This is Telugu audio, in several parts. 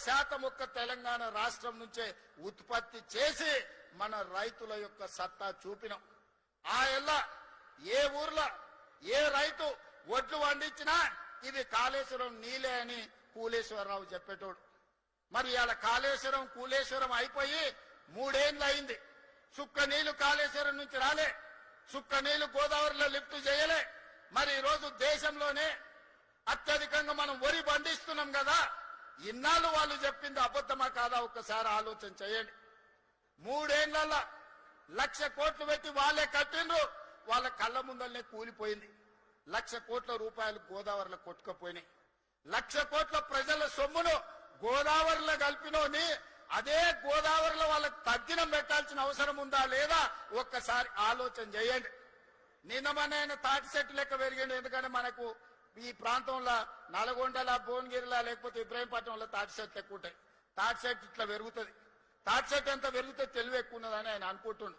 50% ఒక్క తెలంగాణ రాష్ట్రం నుంచే ఉత్పత్తి చేసి మన రైతుల యొక్క సత్తా చూపినాం. ఆ ఎల్ల ఏ ఊర్లో ఏ రైతు ఒడ్లు పండించినా ఇది కాళేశ్వరం నీలే అని కూలేశ్వరరావు చెప్పేటోడు. మరి ఇలా కాళేశ్వరం కూలేశ్వరం అయిపోయి 3 ఏళ్ళు అయింది. సుక్క నీళ్లు కాళేశ్వరం నుంచి రాలే, సుక్క నీళ్లు గోదావరిలో లిఫ్ట్ చేయలే. మరి ఈరోజు దేశంలోనే అత్యధికంగా మనం వరి పండిస్తున్నాం కదా, ఇన్నాళ్ళు వాళ్ళు చెప్పింది అబద్ధమా కాదా ఒక్కసారి ఆలోచన చేయండి. 3 ఏళ్లలో 1,00,000 కోట్లు పెట్టి వాళ్ళే కట్టిండ్రు, వాళ్ళ కళ్ళ ముందరనే కూలిపోయింది. 1,00,000 కోట్ల రూపాయలు గోదావరిలో కొట్టుకుపోయినాయి. 1,00,000 కోట్ల ప్రజల సొమ్మును గోదావరిలో కలిపినోని అదే గోదావరిలో వాళ్ళకి తగ్గినం పెట్టాల్సిన అవసరం ఉందా లేదా ఒక్కసారి ఆలోచన చేయండి. నిన్నమనైనా తాటి చెట్టు లెక్క పెరిగిండు. ఎందుకంటే మనకు ఈ ప్రాంతంలో నల్గొండల, భువనగిరిలా లేకపోతే ఇబ్రాహీంపట్నంలో తాటి చెట్లు ఎక్కువ ఉంటాయి. తాటి చెట్టు ఇట్లా పెరుగుతుంది. తాటి చెట్టు ఎంత పెరిగితే తెలివి ఎక్కువ ఉన్నదని ఆయన అనుకుంటుండు.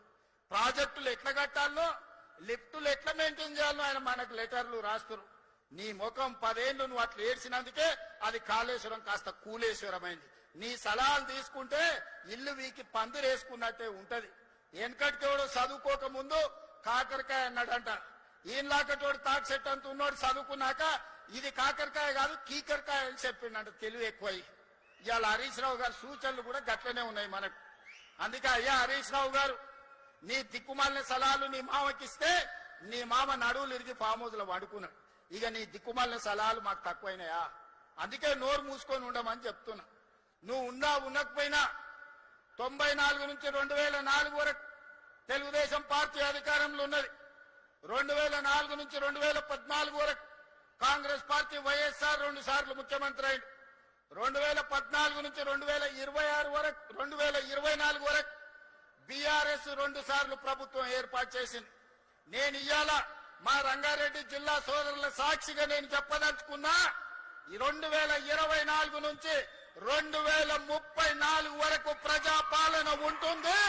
ప్రాజెక్టులు ఎట్లా కట్టాలో, లిఫ్టులు ఎట్లా మెయింటైన్ చేయాలో ఆయన మనకు లెటర్లు రాస్తున్నారు. నీ ముఖం 10 ఏళ్ళు నువ్వు అట్లా ఏడ్చినందుకే అది కాళేశ్వరం కాస్త కూలేశ్వరం అయింది. నీ సలహాలు తీసుకుంటే ఇల్లు వీకి పందిరేసుకున్నట్టే ఉంటది. వెనకటికేవాడు చదువుకోక ముందు కాకరకాయ అన్నాడంట. ఈయనలాకటోడు తాటి చెట్టు అంత ఉన్నోడు చదువుకున్నాక ఇది కాకరకాయ కాదు కీకరకాయ అని చెప్పిండంట. తెలివి ఎక్కువై ఇవాళ హరీష్ రావు గారి సూచనలు కూడా గట్లనే ఉన్నాయి మనకు. అందుకే అయ్యా హరీష్ రావు గారు, నీ దిక్కుమాలిన సలహాలు నీ మామకిస్తే నీ మామ నడువులు ఇరిగి ఫామ్ హౌస్ లో వండుకున్నాడు. ఇక నీ దిక్కుమాలిన సలహాలు మాకు తక్కువైనాయా? అందుకే నోరు మూసుకొని ఉండమని చెప్తున్నా. నువ్వు ఉండకపోయినా 94 నుంచి 2004 వరకు తెలుగుదేశం పార్టీ అధికారంలో ఉన్నది. 2004 నుంచి 2014 వరకు కాంగ్రెస్ పార్టీ వైఎస్ఆర్ 2 సార్లు ముఖ్యమంత్రి అయింది. 2014 నుంచి 2024 వరకు బీఆర్ఎస్ 2 సార్లు ప్రభుత్వం ఏర్పాటు చేసింది. నేను ఇవాళ మా రంగారెడ్డి జిల్లా సోదరుల సాక్షిగా నేను చెప్పదలుచుకున్నా, 2024 నుంచి 2034 వరకు ప్రజాపాలన ఉంటుంది.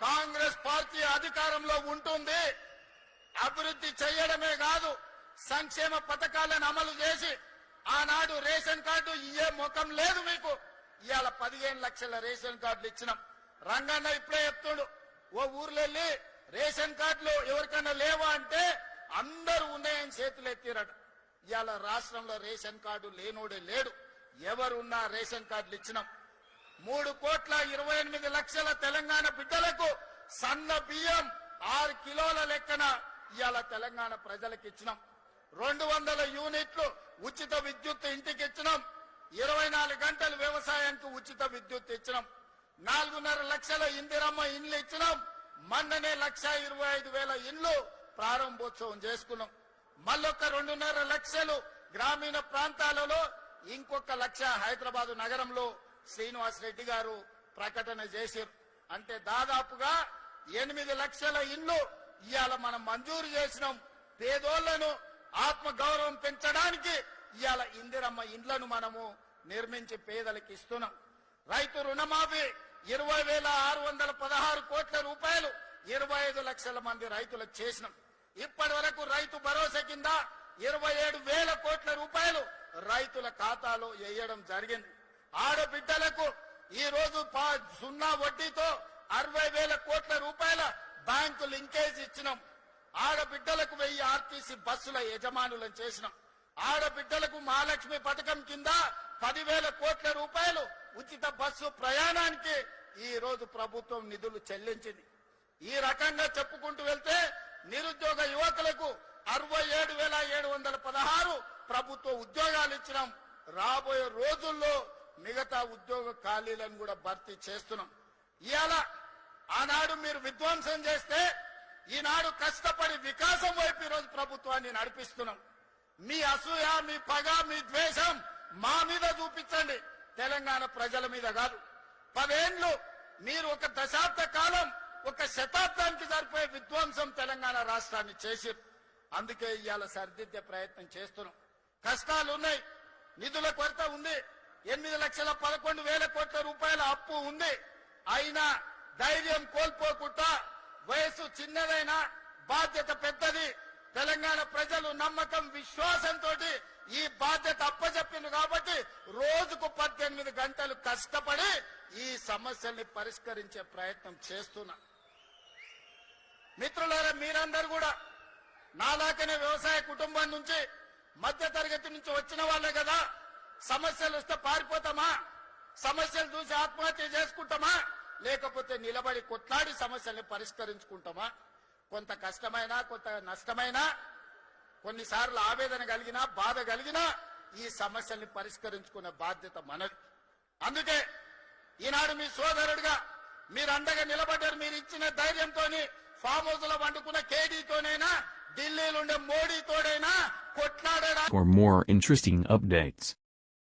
కాంగ్రెస్ పార్టీ అధికారంలో ఉంటుంది. అభివృద్ధి చేయడమే కాదు, సంక్షేమ పథకాలను అమలు చేసి ఆనాడు రేషన్ కార్డు ఇయ్యే ముఖం లేదు మీకు. ఇవాళ 15 లక్షల రేషన్ కార్డులు ఇచ్చినాం. రంగన్న ఇప్పుడే చెప్తుడు, ఓ ఊర్లో వెళ్ళి రేషన్ కార్డులు ఎవరికైనా లేవా అంటే అందరూ ఉన్నాయని చేతులు ఎత్తిరట. ఇవాళ రాష్ట్రంలో రేషన్ కార్డు లేనోడే లేడు. ఎవరున్నా రేషన్ కార్డులు ఇచ్చినాం. 3,28,00,000 తెలంగాణ బిడ్డలకు సన్న బియ్యం 6 కిలోల లెక్కన ఇవాళ తెలంగాణ ప్రజలకు ఇచ్చినాం. 200 యూనిట్లు ఉచిత విద్యుత్ ఇంటికి ఇచ్చినాం. 24 గంటలు వ్యవసాయానికి ఉచిత విద్యుత్ ఇచ్చినాం. 4.5 లక్షల ఇందిరమ్మ ఇండ్లు ఇచ్చినాం. మొన్ననే 1,25,000 ఇండ్లు ప్రారంభోత్సవం చేసుకున్నాం. మళ్ళొక్క 2.5 లక్షలు గ్రామీణ ప్రాంతాలలో, ఇంకొక 1,00,000 హైదరాబాద్ నగరంలో శ్రీనివాస్ రెడ్డి గారు ప్రకటన చేశారు. అంటే దాదాపుగా 8 లక్షల ఇండ్లు ఇవాళ మనం మంజూరు చేసినాం. పేదోళ్లను ఆత్మ గౌరవం పెంచడానికి ఇవాళ ఇందిరమ్మ ఇండ్లను మనము నిర్మించి పేదలకు ఇస్తున్నాం. రైతు రుణమాఫీ 20,616 కోట్ల రూపాయలు 25 లక్షల మంది రైతులకు చేసినాం. ఇప్పటి వరకు రైతు భరోసా కింద 27,000 కోట్ల రూపాయలు రైతుల ఖాతాలో వేయడం జరిగింది. ఆడబిడ్డలకు ఈ రోజు 0 వడ్డీతో 60,000 కోట్ల రూపాయల బ్యాంకు లింకేజ్ ఇచ్చినాం. ఆడబిడ్డలకు 1000 ఆర్టీసీ బస్సుల యజమానులను చేసినాం. ఆడబిడ్డలకు మహాలక్ష్మి పథకం కింద 10,000 కోట్ల రూపాయలు ఉచిత బస్సు ప్రయాణానికి ఈ రోజు ప్రభుత్వం నిధులు చెల్లించింది. ఈ రకంగా చెప్పుకుంటూ వెళ్తే నిరుద్యోగ యువకులకు 67,716 ప్రభుత్వ ఉద్యోగాలు ఇచ్చినాం. రాబోయే రోజుల్లో మిగతా ఉద్యోగ ఖాళీలను కూడా భర్తీ చేస్తున్నాం. ఇవాళ ఆనాడు మీరు విధ్వంసం చేస్తే ఈనాడు కష్టపడి వికాసం వైపు ఈరోజు ప్రభుత్వాన్ని నడిపిస్తున్నాం. మీ అసూయ, మీ పగ, మీ ద్వేషం మా మీద చూపించండి, తెలంగాణ ప్రజల మీద కాదు. 10 ఏళ్లు మీరు ఒక దశాబ్ద కాలం, ఒక శతాబ్దానికి సరిపోయే విధ్వంసం తెలంగాణ రాష్ట్రాన్ని చేశారు. అందుకే ఇవాళ సరిదిద్దే ప్రయత్నం చేస్తున్నాం. కష్టాలు ఉన్నాయి, నిధుల కొరత ఉంది, 8,11,000 కోట్ల రూపాయల అప్పు ఉంది. అయినా ధైర్యం కోల్పోకుండా, వయసు చిన్నదైనా బాధ్యత పెద్దది, తెలంగాణ ప్రజలు నమ్మకం విశ్వాసంతో ఈ బాధ్యత అప్పచెప్పింది కాబట్టి రోజుకు 18 గంటలు కష్టపడి ఈ సమస్యల్ని పరిష్కరించే ప్రయత్నం చేస్తున్నా. మిత్రులారా, మీరందరూ కూడా నాలాకనే వ్యవసాయ కుటుంబం నుంచి మధ్య తరగతి నుంచి వచ్చిన వాళ్ళే కదా. సమస్యలు వస్తే పారిపోతామా? సమస్యలు చూసి ఆత్మహత్య చేసుకుంటామా? లేకపోతే నిలబడి కొట్లాడి సమస్యల్ని పరిష్కరించుకుంటామా? కొంత కష్టమైనా కొంత నష్టమైనా కొన్నిసార్లు ఆవేదన కలిగినా బాధ కలిగినా ఈ సమస్యల్ని పరిష్కరించుకునే బాధ్యత మనది. అందుకే ఈనాడు మీ సోదరుడిగా మీరు అండగా నిలబడ్డారు. మీరు ఇచ్చిన ధైర్యంతో ఫామ్ హౌస్ లో వండుకున్న కేడీతోనైనా ఢిల్లీలో ఉండే మోడీతోడైనా కొట్లాడడా. For more interesting updates,